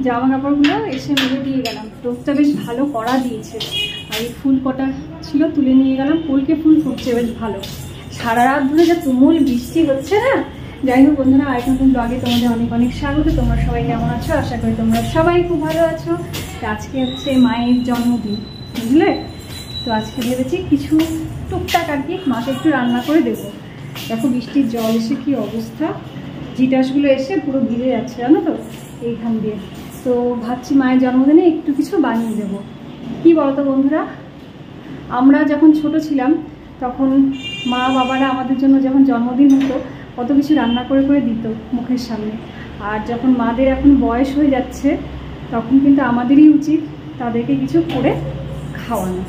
জামা কাপড়গুলো এসে মেলে দিয়ে গেলাম। রোদটা বেশ ভালো কড়া দিয়েছে, আর এই ফুল কটা ছিল তুলে নিয়ে গেলাম। কলকে ফুল ফুটছে বেশ ভালো। সারা রাত ধরে যা তুমুল বৃষ্টি হচ্ছে না। যাই হোক বন্ধুরা, আরেকটা নতুন ব্লগে তোমাদের অনেক অনেক স্বাগত। তোমরা সবাই কেমন আছো? আশা করি তোমরা সবাই খুব ভালো আছো। আজকে হচ্ছে মায়ের জন্মদিন, বুঝলে? তো আজকে ভেবেছি কিছু টুকটাক আর কি মাকে একটু রান্না করে দেবো। দেখো বৃষ্টির জল এসে কি অবস্থা, জিটাসগুলো এসে পুরো ভিজে যাচ্ছে জানো তো এইখান দিয়ে। তো ভাবছি মায়ের জন্মদিনে একটু কিছু বানিয়ে দেবো। কি বলতো বন্ধুরা, আমরা যখন ছোট ছিলাম তখন মা বাবারা আমাদের জন্য যখন জন্মদিন হতো কত কিছু রান্না করে করে দিত মুখের সামনে। আর যখন মাদের এখন বয়স হয়ে যাচ্ছে তখন কিন্তু আমাদেরই উচিত তাদেরকে কিছু করে খাওয়ানো,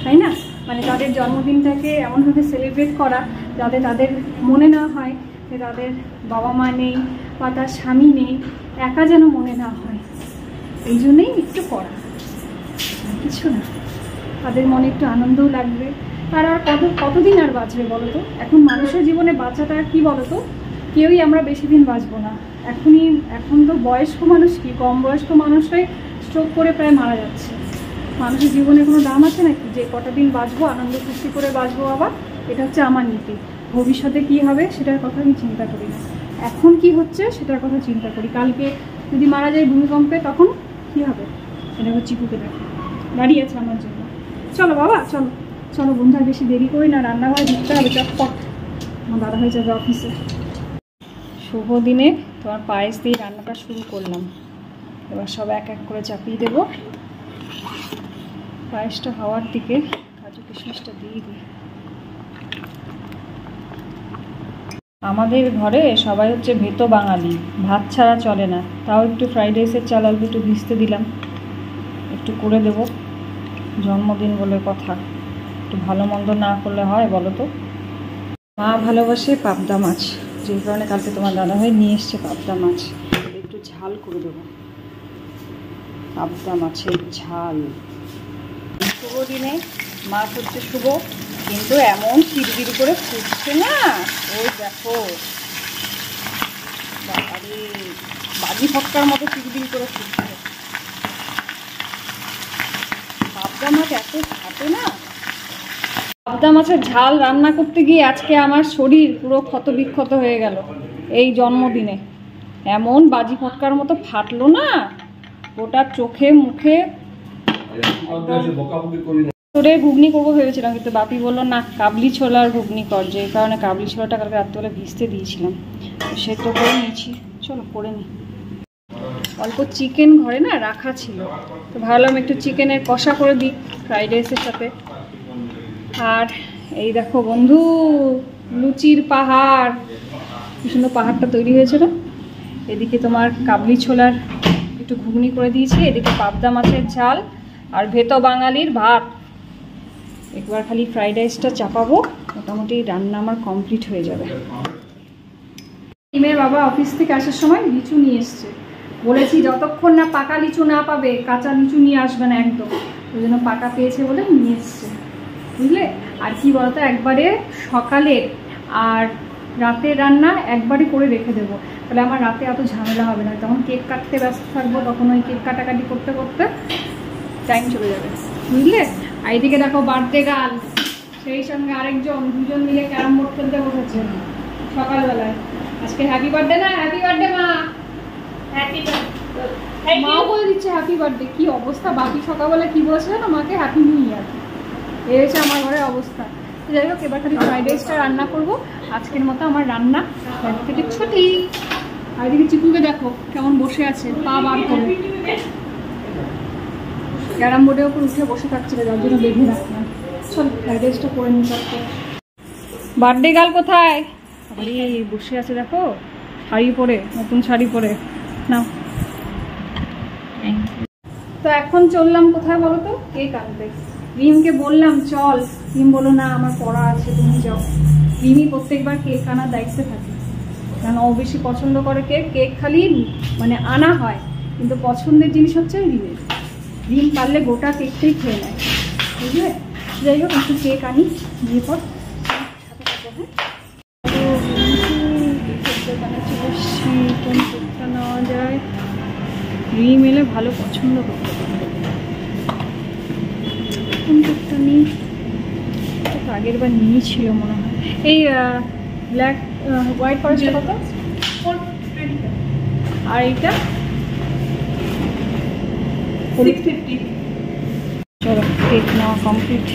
তাই না? মানে তাদের জন্মদিনটাকে এমনভাবে সেলিব্রেট করা যাতে তাদের মনে না হয় যে তাদের বাবা মা নেই বা তার স্বামী নেই, একা যেন মনে না হয়। এই জন্যই একটু করা, কিছু না, তাদের মনে একটু আনন্দও লাগবে। তারা আর কতদিন আর বাঁচবে বলো তো? এখন মানুষের জীবনে বাঁচাটা কি বলো তো, কেউই আমরা বেশি দিন বাঁচবো না। এখন তো বয়স্ক মানুষ কি, কম বয়স্ক মানুষরাই স্ট্রোক করে প্রায় মারা যাচ্ছে। মানুষের জীবনে কোনো দাম আছে নাকি যে কটা দিন বাঁচবো, আনন্দ খুশি করে বাঁচবো? আবার এটা হচ্ছে আমার নীতি। ভবিষ্যতে কি হবে সেটার কথা আমি চিন্তা করি না, এখন কি হচ্ছে সেটার কথা চিন্তা করি। কালকে যদি মারা যায় ভূমিকম্পে তখন কি হবে? এটা হচ্ছে চিকুকে দেখো দাঁড়িয়ে আছে আমার জন্য। চলো বাবা, চলো চলো বন্ধু, বেশি দেরি করি না, রান্নাঘরে ঢুকতে হবে চটপট, আমার দাদা হয়ে যাবে অফিসে। শুভ দিনে তোমার পায়েস দিয়ে রান্নাটা শুরু করলাম। এবার সব এক এক করে চাপিয়ে দেবো। পায়েসটা হওয়ার দিকে কাজু কিশমিশটা দিয়ে দিই। আমাদের ঘরে সবাই হচ্ছে ভেতো বাঙালি, ভাত ছাড়া চলে না। তাও একটু ফ্রাইড রাইসের চাল অল্প একটু ভিজতে দিলাম, একটু করে দেবো। জন্মদিন বলে কথা, একটু ভালো মন্দ না করলে হয় বলো তো? মা ভালোবাসে পাবদা মাছ, যে কারণে কালকে তোমার দাদাভাই নিয়ে এসছে পাবদা মাছ। একটু ঝাল করে দেবো, পাবদা মাছের ঝাল। শুভ দিনে মাছ হচ্ছে শুভ, কিন্তু এমন চিরবির করে ফুটছে না, ওই দেখো বাড়ি বাজি ফটকার মতো চিরবির করে ফুটছে। পাবদা মাছ এত ফাটে না। পাবদা মাছের ঝাল রান্না করতে গিয়ে আজকে আমার শরীর পুরো ক্ষত বিক্ষত হয়ে গেল। এই জন্মদিনে এমন বাজি ফটকার মতো ফাটলো না, ওটা চোখে মুখে। তোরে ঘুগনি করবো ভেবেছিলাম, কিন্তু বাপি বললো না কাবলি ছোলার ঘুগনি কর, যে কারণে কাবলি ছোলাটা কালকে রাত্রেবেলা ভিজতে দিয়েছিলাম, সে তো করে নিয়েছি। চলো করে নিই। অল্প চিকেন ঘরে না রাখা ছিল, তো ভাবলাম একটু চিকেনের কষা করে দিই ফ্রাইড রাইসের সাথে। আর এই দেখো বন্ধু, লুচির পাহাড়, কি সুন্দর পাহাড়টা তৈরি হয়েছে না। এদিকে তোমার কাবলি ছোলার একটু ঘুগনি করে দিয়েছি, এদিকে পাবদা মাছের ঝাল, আর ভেতো বাঙালির ভাত। একবার খালি ফ্রাইড রাইসটা চাপাবো, মোটামুটি রান্না আমার কমপ্লিট হয়ে যাবে। মেয়ের বাবা অফিস থেকে আসার সময় লিচু নিয়ে এসছে। বলেছি যতক্ষণ না পাকা লিচু না পাবে কাঁচা লিচু নিয়ে আসবে না একদম, ওই জন্য পাকা পেয়েছে বলে নিয়ে এসছে, বুঝলে? আর কি বলতো, একবারে সকালের আর রাতের রান্না একবারে করে রেখে দেবো, তাহলে আমার রাতে এত ঝামেলা হবে না। তখন কেক কাটতে ব্যস্ত থাকবো, তখন ওই কেক কাটাকাটি করতে করতে টাইম চলে যাবে, বুঝলে? আর এইদিকে দেখো বার্থডে গার্ল, সেই সঙ্গে আরেকজন, দুজন মিলে ক্যারাম বোর্ড খেলতে বসেছে সকালবেলায়। আজকে হ্যাপি বার্থডে না? হ্যাপি বার্থডে মা। হ্যাপি বার্থডে মাও বলে দিচ্ছে হ্যাপি বার্থডে। কি অবস্থা, বাকি সকালবেলা কি বলেছে না মাকে? Happy new year. এই হচ্ছে আমার ঘরের অবস্থা। যাই হোক, এবার খালি ফ্রাইড রাইসটা রান্না করবো আজকের মতো। আমার রান্না থেকে ছুটি। আর এদিকে চিকুকে দেখো কেমন বসে আছে, পা বার করে। ক্যারাম বোর্ডের ওপর উঠে বসে থাকছিল, যার জন্য বেঁধে রাখলাম। চল ফ্রাইড রাইসটা করে নিই। বার্থডে গার্ল কোথায়? আরে বসে আছে দেখো, শাড়ি পরে, নতুন শাড়ি পরে। নাও। তো এখন চললাম কোথায় বলো তো? কেক আনতে। রিমকে বললাম চল, রিম বলো না আমার পড়া আছে, তুমি যাও। রিমই প্রত্যেকবার কেক আনার দায়িত্বে থাকে, কারণ ও বেশি পছন্দ করে কেক। কেক খালি মানে আনা হয়, কিন্তু পছন্দের জিনিস হচ্ছে রিমের। রিম পারলে গোটা কেকটাই খেয়ে নেয়, বুঝলে? যাই হোক, একটু কেক আনি, দিয়ে পর নেওয়া যায়। রিম এলে ভালো পছন্দ করতে পারে। কোন কেকটা নিই, আগের বার নিয়েছিল মনে হয়। এই ব্ল্যাক হোয়াইট ফরেস্ট কত? আর এইটা 650। চলো কেক নেওয়া কমপ্লিট।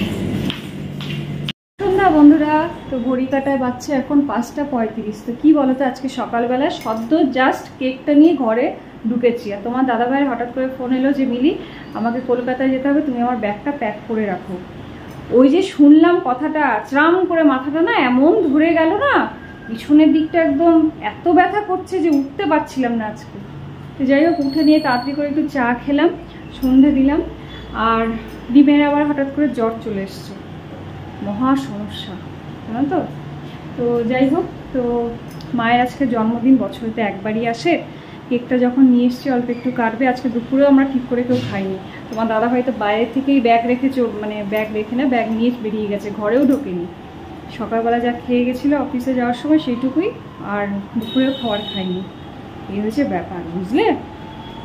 সন্ধ্যা বন্ধুরা, তো ঘড়ি কাটায় বাচ্চা এখন 5:35। তো কি বলতো, আজকে সকালবেলা সদ্য জাস্ট কেকটা নিয়ে ঘরে ঢুকেছি, আর তোমার দাদাভাইয়ের হঠাৎ করে ফোন এলো যে মিলি আমাকে কলকাতায় যেতে হবে, তুমি আমার ব্যাগটা প্যাক করে রাখো। ওই যে শুনলাম কথাটা, চ্রাম করে মাথাটা না এমন ধরে গেল না, পিছনের দিকটা একদম এত ব্যথা করছে যে উঠতে পারছিলাম না আজকে। তো যাই হোক, উঠে নিয়ে তাড়াতাড়ি করে একটু চা খেলাম, সন্ধে দিলাম। আর ডিমের আবার হঠাৎ করে জ্বর চলে এসছে, মহা সমস্যা জানো তো। তো যাই হোক, তো মায়ের আজকে জন্মদিন, বছরেতে একবারই আসে। কেকটা যখন নিয়ে এসছি অল্প একটু কাটবে। আজকে দুপুরেও আমরা ঠিক করে কেউ খাইনি। তোমার দাদাভাই তো বাইরে থেকেই ব্যাগ রেখে ব্যাগ রেখে না, ব্যাগ নিয়ে বেরিয়ে গেছে, ঘরেও ঢোকেনি। সকালবেলা যা খেয়ে গেছিলো অফিসে যাওয়ার সময় সেইটুকুই, আর দুপুরেও খাবার খাইনি। এই হয়েছে ব্যাপার, বুঝলে।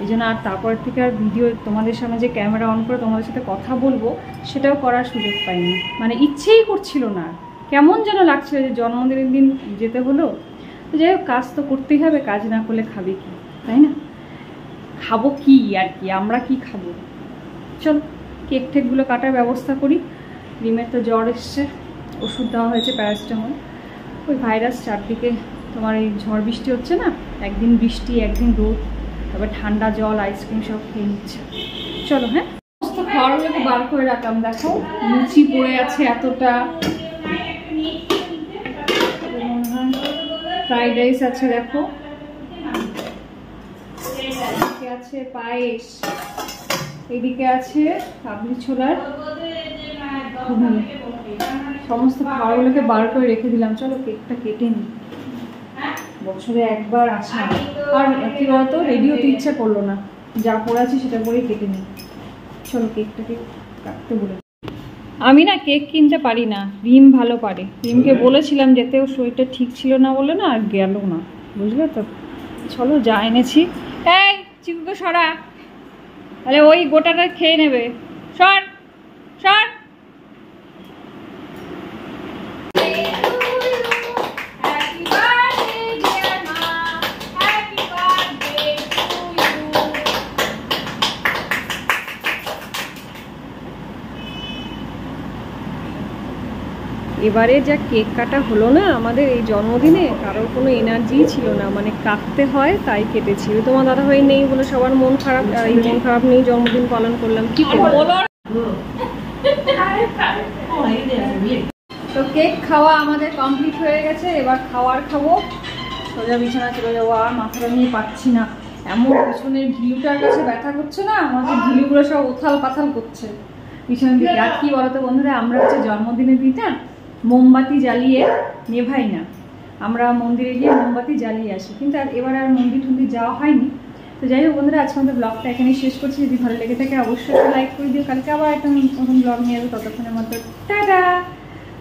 এই জন্য আর তারপর থেকে আর ভিডিও তোমাদের সামনে যে ক্যামেরা অন করে তোমাদের সাথে কথা বলবো সেটাও করার সুযোগ পাইনি, মানে ইচ্ছেই করছিল না। কেমন যেন লাগছিল যে জন্মদিনের দিন যেতে হলো। তো যাই হোক, কাজ তো করতেই হবে, কাজ না করলে খাবে কি, তাই না? খাবো কি আর কি, আমরা কি খাবো। চল কেক ঠেকগুলো কাটার ব্যবস্থা করি। রিমের তো জ্বর এসছে, ওষুধ দেওয়া হয়েছে প্যারাসিটামল। ওই ভাইরাস চারদিকে, তোমার এই ঝড় বৃষ্টি হচ্ছে না, একদিন বৃষ্টি একদিন রোদ, তারপর ঠান্ডা জল আইসক্রিম সব খেয়ে নিচ্ছে। চলো হ্যাঁ, সমস্ত খাবারগুলোকে বার করে রাখলাম। দেখো লুচি পড়ে আছে এতটা, ফ্রাইড রাইস আছে, দেখো আছে পায়েস, এদিকে আছে কাবলি ছোলার ঘুগনি। সমস্ত খাবারগুলোকে বার করে রেখে দিলাম। চলো কেকটা কেটে নিই, বছরে একবার আসা। আর কি বলতো, রেডি হতে ইচ্ছা করলো না, যা পড়াছি সেটা পরেই কেটে নিই। চলো কেকটাকে কাটতে বলে। আমি না কেক কিনতে পারি না, রিম ভালো পারে। রিমকে বলেছিলাম যেতেও, শরীরটা ঠিক ছিল না বলে না, আর গেল না, বুঝলে তো। চলো যা এনেছি। এই চিকুকে সরা, তাহলে ওই গোটাটা খেয়ে নেবে। সর সর। এবারে যা কেক কাটা হলো না আমাদের এই জন্মদিনে, কারোর কোনো এনার্জি ছিল না, মানে কাটতে হয় তাই কেটেছি। তোমার দাদাভাই নেই বলে সবার মন খারাপ, আর এই মন খারাপ নিয়ে জন্মদিন পালন করলাম, কি করবো। তো কেক খাওয়া আমাদের কমপ্লিট হয়ে গেছে, এবার খাওয়ার খাবো। সোজা বিছানা চলে যাবো, আর মাথাটা নিয়ে পাচ্ছি না, এমন পিছনের ঘিলুটার কাছে ব্যথা করছে না, আমাদের ঘিলুগুলো সব উথাল পাথাল করছে পিছনের দিকে। আর কি বলতো বন্ধুরা, আমরা হচ্ছে জন্মদিনের দিনটা মোমবাতি জ্বালিয়ে নেভাই না, আমরা মন্দিরে গিয়ে মোমবাতি জ্বালিয়ে আসি, কিন্তু আর এবার আর মন্দির টন্দির যাওয়া হয়নি। তো যাই হোক বন্ধুরা, আজকে আমাদের ব্লগটা এখানেই শেষ করছি। যদি ভালো লেগে থাকে অবশ্যই লাইক করে দিও। কালকে আবার একটা নতুন ব্লগ নিয়ে আসবো, ততক্ষণের মতো টাটা।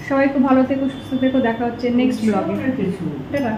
সবাই খুব ভালো থেকো, সুস্থ থেকো, দেখা হচ্ছে নেক্সট ব্লগে। টাটা।